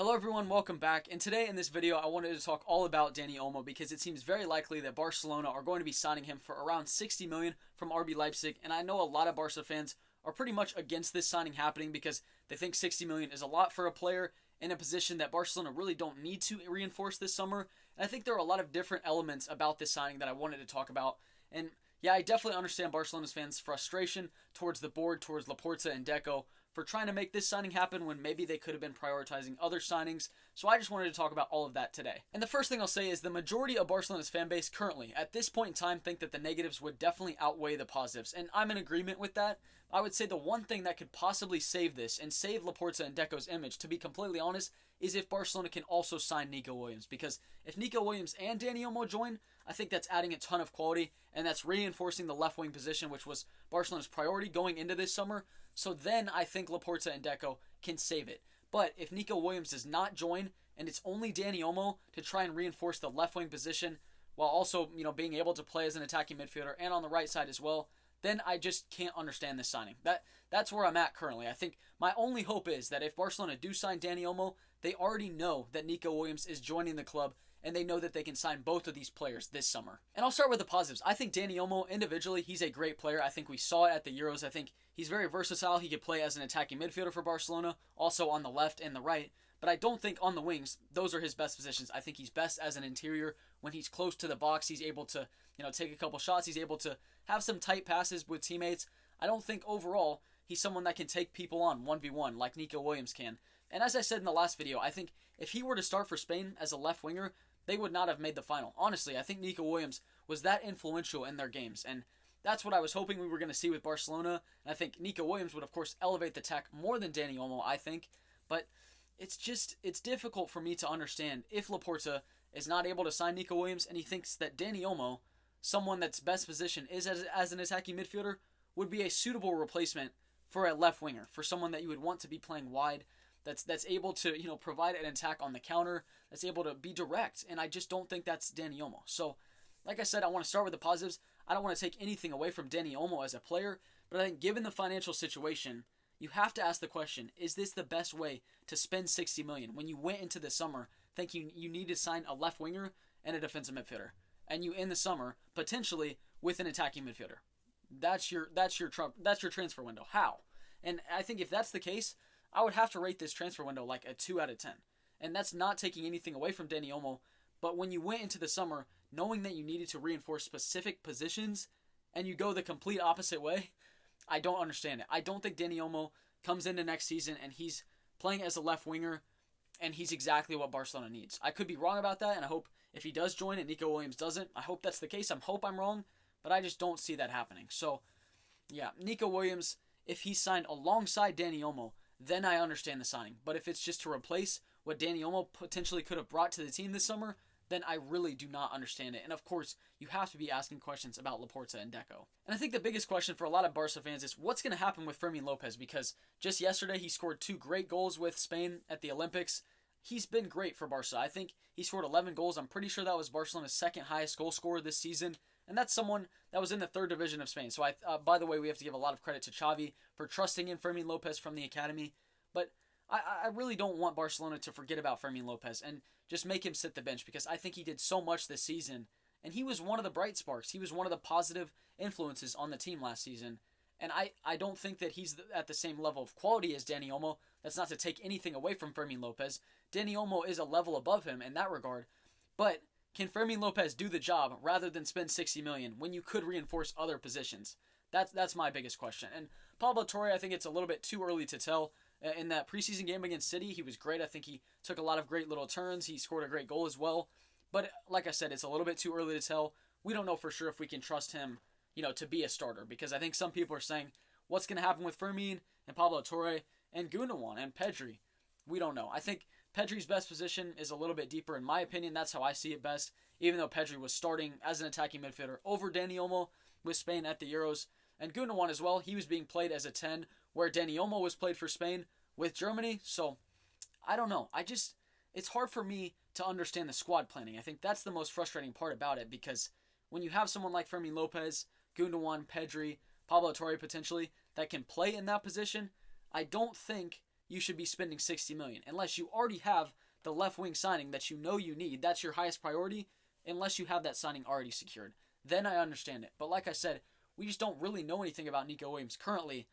Hello everyone, welcome back, and today in this video I wanted to talk all about Dani Olmo because it seems very likely that Barcelona are going to be signing him for around 60 million from RB Leipzig, and I know a lot of Barca fans are pretty much against this signing happening because they think 60 million is a lot for a player in a position that Barcelona really don't need to reinforce this summer, and I think there are a lot of different elements about this signing that I wanted to talk about, and yeah, I definitely understand Barcelona's fans' frustration towards the board, towards Laporta and Deco, for trying to make this signing happen when maybe they could have been prioritizing other signings. So I just wanted to talk about all of that today. And the first thing I'll say is the majority of Barcelona's fan base currently, at this point in time, think that the negatives would definitely outweigh the positives. And I'm in agreement with that. I would say the one thing that could possibly save this and save Laporta and Deco's image, to be completely honest, is if Barcelona can also sign Nico Williams. Because if Nico Williams and Dani Olmo join, I think that's adding a ton of quality, and that's reinforcing the left wing position, which was Barcelona's priority going into this summer. So then I think Laporta and Deco can save it. But if Nico Williams does not join, and it's only Dani Olmo to try and reinforce the left wing position, while also, being able to play as an attacking midfielder and on the right side as well, then I just can't understand this signing. That's where I'm at currently. I think my only hope is that if Barcelona do sign Dani Olmo, they already know that Nico Williams is joining the club, and they know that they can sign both of these players this summer. And I'll start with the positives. I think Dani Olmo, individually, he's a great player. I think we saw it at the Euros. I think he's very versatile. He could play as an attacking midfielder for Barcelona, also on the left and the right. But I don't think on the wings, those are his best positions. I think he's best as an interior. When he's close to the box, he's able to, take a couple shots. He's able to have some tight passes with teammates. I don't think overall he's someone that can take people on 1v1 like Nico Williams can. And as I said in the last video, I think if he were to start for Spain as a left winger, they would not have made the final. Honestly, I think Nico Williams was that influential in their games, and that's what I was hoping we were going to see with Barcelona. And I think Nico Williams would, of course, elevate the attack more than Dani Olmo, I think. But it's difficult for me to understand if Laporta is not able to sign Nico Williams and he thinks that Dani Olmo, someone that's best position is as an attacking midfielder, would be a suitable replacement for a left winger, for someone that you would want to be playing wide, that's able to, provide an attack on the counter, that's able to be direct, and I just don't think that's Dani Olmo. So, like I said, I want to start with the positives. I don't want to take anything away from Dani Olmo as a player, but I think given the financial situation, you have to ask the question, is this the best way to spend 60 million when you went into the summer thinking you need to sign a left winger and a defensive midfielder, and you end the summer potentially with an attacking midfielder? That's your transfer window. How? And I think if that's the case, I would have to rate this transfer window like a 2 out of 10. And that's not taking anything away from Dani Olmo, but when you went into the summer knowing that you needed to reinforce specific positions and you go the complete opposite way, I don't understand it. I don't think Dani Olmo comes into next season and he's playing as a left winger and he's exactly what Barcelona needs. I could be wrong about that, and I hope if he does join and Nico Williams doesn't, I hope that's the case. I hope I'm wrong, but I just don't see that happening. So, yeah, Nico Williams, if he's signed alongside Dani Olmo, then I understand the signing. But if it's just to replace what Dani Olmo potentially could have brought to the team this summer, then I really do not understand it. And of course, you have to be asking questions about Laporta and Deco. And I think the biggest question for a lot of Barca fans is what's going to happen with Fermin Lopez, because just yesterday he scored 2 great goals with Spain at the Olympics. He's been great for Barca. I think he scored 11 goals. I'm pretty sure that was Barcelona's second highest goal scorer this season. And that's someone that was in the 3rd division of Spain. So, by the way, we have to give a lot of credit to Xavi for trusting in Fermin Lopez from the academy. But I really don't want Barcelona to forget about Fermin Lopez and just make him sit the bench, because I think he did so much this season. And he was one of the bright sparks. He was one of the positive influences on the team last season. And I don't think that he's at the same level of quality as Dani Olmo. That's not to take anything away from Fermin Lopez. Dani Olmo is a level above him in that regard. But can Fermin Lopez do the job rather than spend 60 million when you could reinforce other positions? That's my biggest question. And Pablo Torre, I think it's a little bit too early to tell. In that preseason game against City, he was great. I think he took a lot of great little turns. He scored a great goal as well. But like I said, it's a little bit too early to tell. We don't know for sure if we can trust him, to be a starter, because I think some people are saying, what's going to happen with Fermin and Pablo Torre and Gundogan and Pedri? We don't know. I think Pedri's best position is a little bit deeper, in my opinion. That's how I see it best, even though Pedri was starting as an attacking midfielder over Dani Olmo with Spain at the Euros. And Gundogan as well, he was being played as a 10, where Dani Olmo was played for Spain with Germany. So, I don't know. It's hard for me to understand the squad planning. I think that's the most frustrating part about it, because when you have someone like Fermin Lopez, Gundogan, Pedri, Pablo Torre potentially, that can play in that position, I don't think you should be spending 60 million. Unless you already have the left wing signing that you know you need, that's your highest priority, unless you have that signing already secured. Then I understand it. But like I said, we just don't really know anything about Nico Williams currently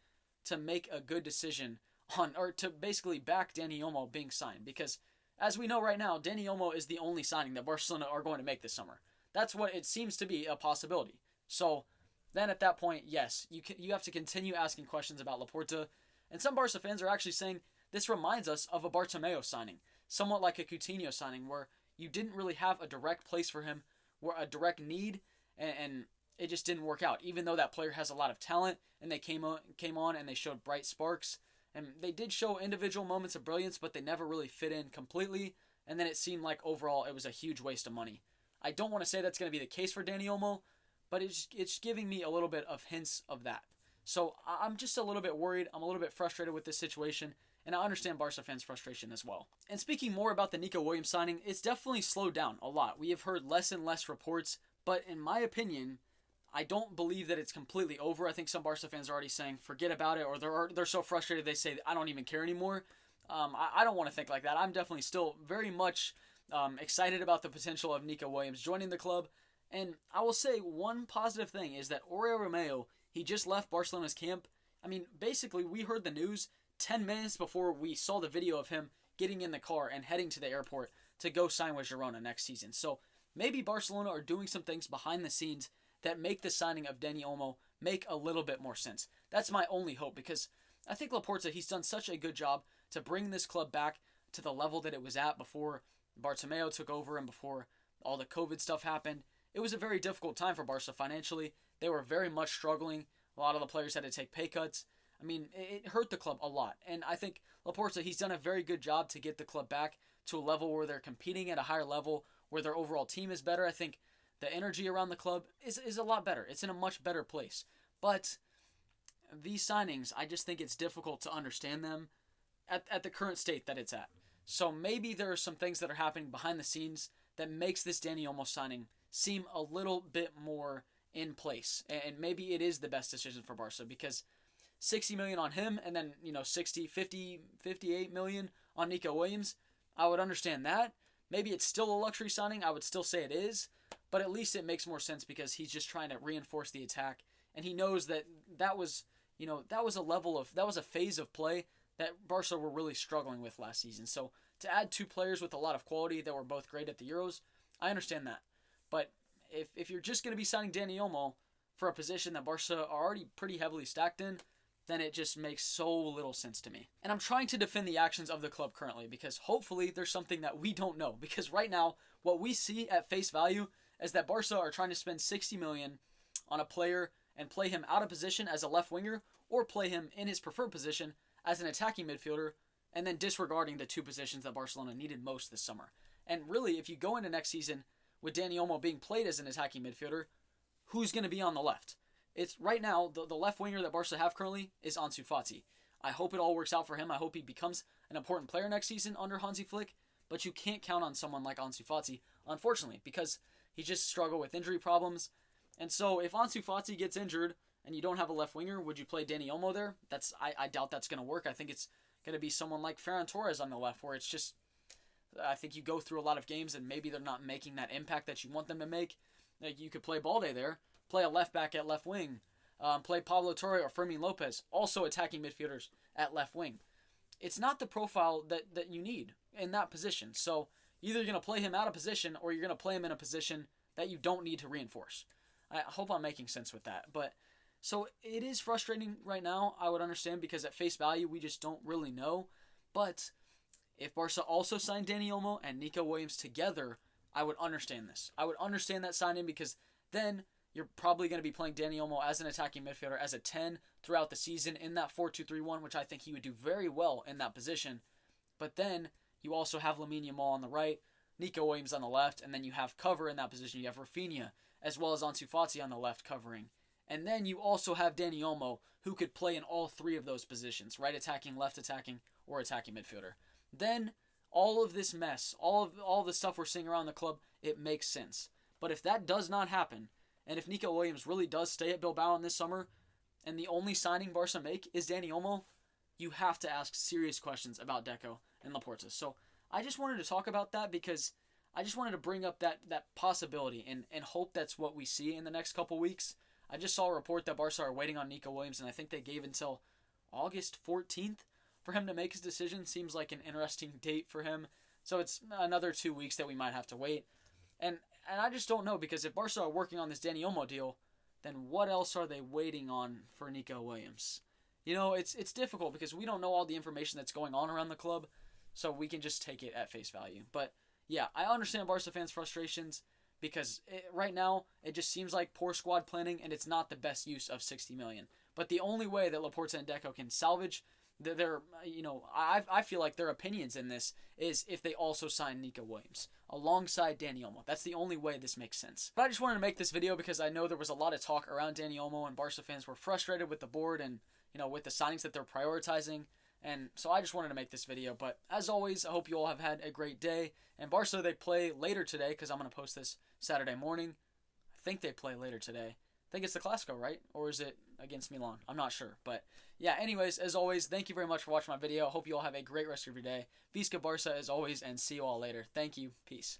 to make a good decision on, or to basically back Dani Olmo being signed. Because as we know right now, Dani Olmo is the only signing that Barcelona are going to make this summer. That's what it seems to be a possibility. So then at that point, yes, you have to continue asking questions about Laporta. And some Barca fans are actually saying this reminds us of a Bartomeu signing, somewhat like a Coutinho signing, where you didn't really have a direct place for him, where a direct need, and it just didn't work out. Even though that player has a lot of talent, and they came on and they showed bright sparks, and they did show individual moments of brilliance, but they never really fit in completely. And then it seemed like overall it was a huge waste of money. I don't want to say that's going to be the case for Dani Olmo, but it's giving me a little bit of hints of that. So I'm just a little bit worried. I'm a little bit frustrated with this situation, and I understand Barca fans' frustration as well. And speaking more about the Nico Williams signing, it's definitely slowed down a lot. We have heard less and less reports, but in my opinion, I don't believe that it's completely over. I think some Barca fans are already saying, forget about it, or they're so frustrated they say, I don't even care anymore. I don't want to think like that. I'm definitely still very much excited about the potential of Nico Williams joining the club. And I will say one positive thing is that Oriol Romeu, he just left Barcelona's camp. I mean, basically, we heard the news 10 minutes before we saw the video of him getting in the car and heading to the airport to go sign with Girona next season. So maybe Barcelona are doing some things behind the scenes that make the signing of Dani Olmo make a little bit more sense. That's my only hope, because I think Laporta, he's done such a good job to bring this club back to the level that it was at before Bartomeu took over and before all the COVID stuff happened. It was a very difficult time for Barca financially. They were very much struggling. A lot of the players had to take pay cuts. I mean, it hurt the club a lot. And I think Laporta, he's done a very good job to get the club back to a level where they're competing at a higher level, where their overall team is better. I think the energy around the club is a lot better. It's in a much better place. But these signings, I just think it's difficult to understand them at the current state that it's at. So maybe there are some things that are happening behind the scenes that makes this Dani Olmo signing seem a little bit more in place. And maybe it is the best decision for Barca, because 60 million on him and then, 60, 50, 58 million on Nico Williams, I would understand that. Maybe it's still a luxury signing. I would still say it is. But at least it makes more sense because he's just trying to reinforce the attack. And he knows that was a phase of play that Barca were really struggling with last season. So to add two players with a lot of quality that were both great at the Euros, I understand that. But if you're just going to be signing Dani Olmo for a position that Barca are already pretty heavily stacked in, then it just makes so little sense to me. And I'm trying to defend the actions of the club currently, because hopefully there's something that we don't know. Because right now, what we see at face value is that Barca are trying to spend 60 million on a player and play him out of position as a left winger, or play him in his preferred position as an attacking midfielder, and then disregarding the two positions that Barcelona needed most this summer. And really, if you go into next season with Dani Olmo being played as an attacking midfielder, who's going to be on the left? It's right now, the left winger that Barca have currently is Ansu Fati. I hope it all works out for him. I hope he becomes an important player next season under Hansi Flick, but you can't count on someone like Ansu Fati, unfortunately, because he just struggled with injury problems. And so if Ansu Fati gets injured and you don't have a left winger, would you play Dani Olmo there? I doubt that's going to work. I think it's going to be someone like Ferran Torres on the left, where it's just, I think you go through a lot of games and maybe they're not making that impact that you want them to make. Like, you could play Balde there, play a left back at left wing, play Pablo Torre or Fermin Lopez, also attacking midfielders at left wing. It's not the profile that you need in that position. So either you're going to play him out of position, or you're going to play him in a position that you don't need to reinforce. I hope I'm making sense with that. But so it is frustrating right now, I would understand, because at face value, we just don't really know. But if Barca also signed Dani Olmo and Nico Williams together, I would understand this. I would understand that signing, because then you're probably going to be playing Dani Olmo as an attacking midfielder, as a 10 throughout the season in that 4-2-3-1, which I think he would do very well in that position. But then you also have Lamine Yamal on the right, Nico Williams on the left, and then you have cover in that position. You have Rafinha, as well as Ansu Fati on the left covering. And then you also have Dani Olmo, who could play in all three of those positions, right attacking, left attacking, or attacking midfielder. Then all of this mess, all the stuff we're seeing around the club, it makes sense. But if that does not happen, and if Nico Williams really does stay at Bilbao in this summer, and the only signing Barca make is Dani Olmo, you have to ask serious questions about Deco and Laporta. So I just wanted to talk about that because I just wanted to bring up that possibility and hope that's what we see in the next couple weeks. I just saw a report that Barca are waiting on Nico Williams, and I think they gave until August 14th for him to make his decision. Seems like an interesting date for him. So it's another 2 weeks that we might have to wait. And I just don't know, because if Barca are working on this Dani Olmo deal, then what else are they waiting on for Nico Williams? You know, it's difficult because we don't know all the information that's going on around the club, so we can just take it at face value. But yeah, I understand Barca fans' frustrations because right now it just seems like poor squad planning, and it's not the best use of 60 million. But the only way that Laporta and Deco can salvage their, I feel like their opinions in this is if they also sign Nico Williams alongside Dani Olmo. That's the only way this makes sense. But I just wanted to make this video because I know there was a lot of talk around Dani Olmo, and Barca fans were frustrated with the board and with the signings that they're prioritizing. And so I just wanted to make this video. But as always, I hope you all have had a great day. And Barca, they play later today because I'm going to post this Saturday morning. I think they play later today. I think it's the Clasico, right? Or is it against Milan? I'm not sure. But yeah, anyways, as always, thank you very much for watching my video. I hope you all have a great rest of your day. Visca Barca as always, and see you all later. Thank you. Peace.